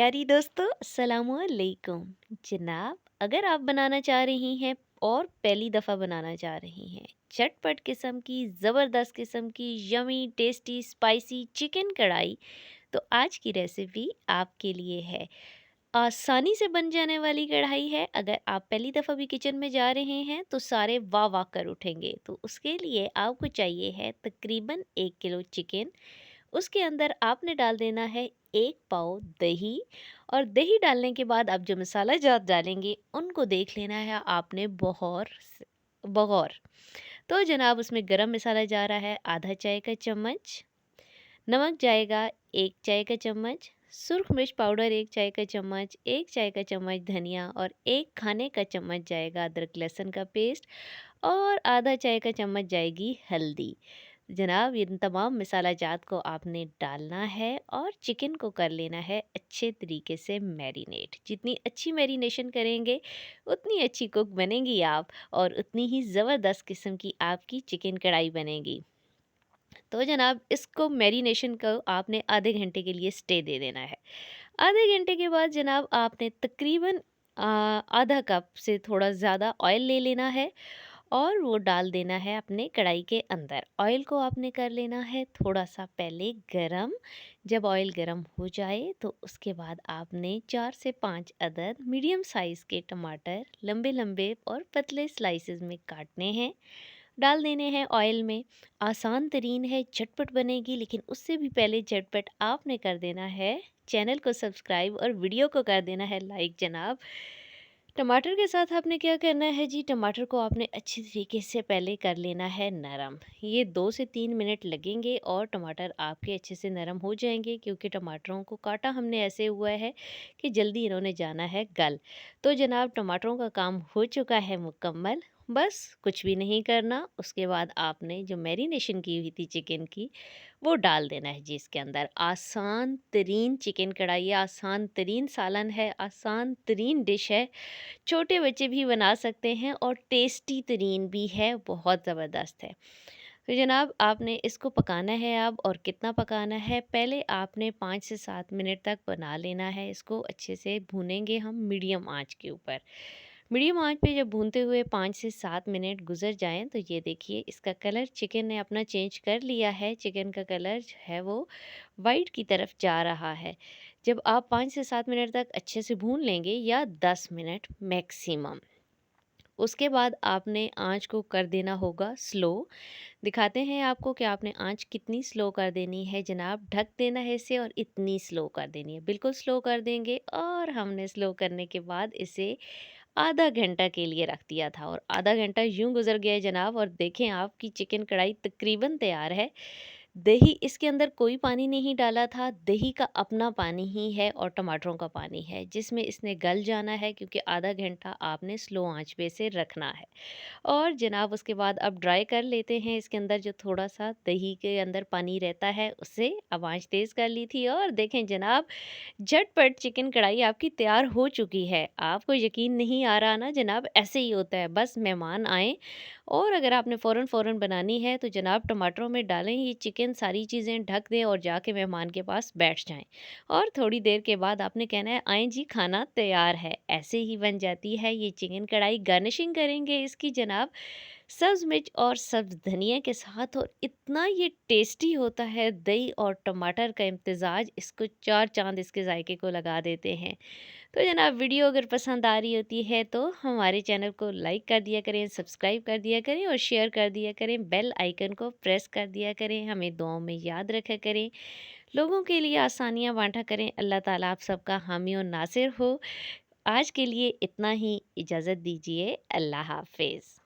प्यारी दोस्तों, अस्सलामुअलैकुम। जनाब, अगर आप बनाना चाह रही हैं और पहली दफ़ा बनाना चाह रही हैं झटपट किस्म की, ज़बरदस्त किस्म की, यमी टेस्टी स्पाइसी चिकन कढ़ाई, तो आज की रेसिपी आपके लिए है। आसानी से बन जाने वाली कढ़ाई है। अगर आप पहली दफ़ा भी किचन में जा रहे हैं तो सारे वाह वाह कर उठेंगे। तो उसके लिए आपको चाहिए है तकरीबन 1 किलो चिकन। उसके अंदर आपने डाल देना है 1 पाव दही। और दही डालने के बाद आप जो मसाला जात डालेंगे उनको देख लेना है आपने बगौर। तो जनाब, उसमें गरम मसाला जा रहा है आधा चाय का चम्मच, नमक जाएगा 1 चाय का चम्मच, सुरख मिर्च पाउडर 1 चाय का चम्मच, 1 चाय का चम्मच धनिया और 1 खाने का चम्मच जाएगा अदरक लहसुन का पेस्ट, और आधा चाय का चम्मच जाएगी हल्दी। जनाब, इन तमाम मसाला जात को आपने डालना है और चिकन को कर लेना है अच्छे तरीके से मैरिनेट। जितनी अच्छी मैरिनेशन करेंगे उतनी अच्छी कुक बनेंगी आप, और उतनी ही ज़बरदस्त किस्म की आपकी चिकन कढ़ाई बनेगी। तो जनाब, इसको मैरिनेशन को आपने आधे घंटे के लिए स्टे दे देना है। आधे घंटे के बाद जनाब आपने तकरीबन आधा कप से थोड़ा ज़्यादा ऑयल ले लेना है और वो डाल देना है अपने कढ़ाई के अंदर। ऑयल को आपने कर लेना है थोड़ा सा पहले गरम। जब ऑयल गरम हो जाए तो उसके बाद आपने 4 से 5 अदद मीडियम साइज़ के टमाटर लंबे लंबे और पतले स्लाइसेस में काटने हैं, डाल देने हैं ऑयल में। आसान तरीन है, झटपट बनेगी, लेकिन उससे भी पहले झटपट आपने कर देना है चैनल को सब्सक्राइब और वीडियो को कर देना है लाइक जनाब। टमाटर के साथ आपने क्या करना है जी, टमाटर को आपने अच्छी तरीके से पहले कर लेना है नरम। ये 2 से 3 मिनट लगेंगे और टमाटर आपके अच्छे से नरम हो जाएंगे, क्योंकि टमाटरों को काटा हमने ऐसे हुआ है कि जल्दी इन्होंने जाना है गल। तो जनाब, टमाटरों का काम हो चुका है मुकम्मल। बस कुछ भी नहीं करना। उसके बाद आपने जो मैरिनेशन की हुई थी चिकन की, वो डाल देना है जी इसके अंदर। आसान तरीन चिकन कढ़ाई है, आसान तरीन सालन है, आसान तरीन डिश है। छोटे बच्चे भी बना सकते हैं और टेस्टी तरीन भी है, बहुत ज़बरदस्त है। तो जनाब, आपने इसको पकाना है अब, और कितना पकाना है, पहले आपने 5 से 7 मिनट तक बना लेना है। इसको अच्छे से भूनेंगे हम मीडियम आंच के ऊपर। मीडियम आंच पे जब भूनते हुए 5 से 7 मिनट गुजर जाएं तो ये देखिए इसका कलर चिकन ने अपना चेंज कर लिया है। चिकन का कलर जो है वो वाइट की तरफ जा रहा है। जब आप 5 से 7 मिनट तक अच्छे से भून लेंगे, या 10 मिनट मैक्सिमम, उसके बाद आपने आंच को कर देना होगा स्लो। दिखाते हैं आपको कि आपने आंच कितनी स्लो कर देनी है जनाब। ढक देना है इसे और इतनी स्लो कर देनी है, बिल्कुल स्लो कर देंगे। और हमने स्लो करने के बाद इसे आधा घंटा के लिए रख दिया था, और आधा घंटा यूं गुजर गया है जनाब, और देखें आपकी चिकन कढ़ाई तकरीबन तैयार है। दही इसके अंदर कोई पानी नहीं डाला था, दही का अपना पानी ही है और टमाटरों का पानी है, जिसमें इसने गल जाना है, क्योंकि आधा घंटा आपने स्लो आंच पे से रखना है। और जनाब, उसके बाद अब ड्राई कर लेते हैं इसके अंदर जो थोड़ा सा दही के अंदर पानी रहता है उससे। अब आंच तेज़ कर ली थी, और देखें जनाब, झटपट चिकन कढ़ाई आपकी तैयार हो चुकी है। आपको यकीन नहीं आ रहा ना जनाब, ऐसे ही होता है, बस मेहमान आए और अगर आपने फ़ौरन फ़ौरन बनानी है तो जनाब टमाटरों में डालें ये चिकन, सारी चीज़ें ढक दें और जाके मेहमान के पास बैठ जाएं। और थोड़ी देर के बाद आपने कहना है आएँ जी, खाना तैयार है। ऐसे ही बन जाती है ये चिकन कढ़ाई। गार्निशिंग करेंगे इसकी जनाब सब्ज़ मिर्च और सब्ज़ धनिया के साथ, और इतना ये टेस्टी होता है। दही और टमाटर का इम्तिज़ाज इसको चार चाँद इसके जायके को लगा देते हैं। तो जनाब, वीडियो अगर पसंद आ रही होती है तो हमारे चैनल को लाइक कर दिया करें, सब्सक्राइब कर दिया करें और शेयर कर दिया करें। बेल आइकन को प्रेस कर दिया करें। हमें दुआओं में याद रखा करें। लोगों के लिए आसानियाँ बाँटा करें। अल्लाह ताला आप सबका हामी और नासिर हो। आज के लिए इतना ही, इजाज़त दीजिए। अल्लाह हाफ़िज़।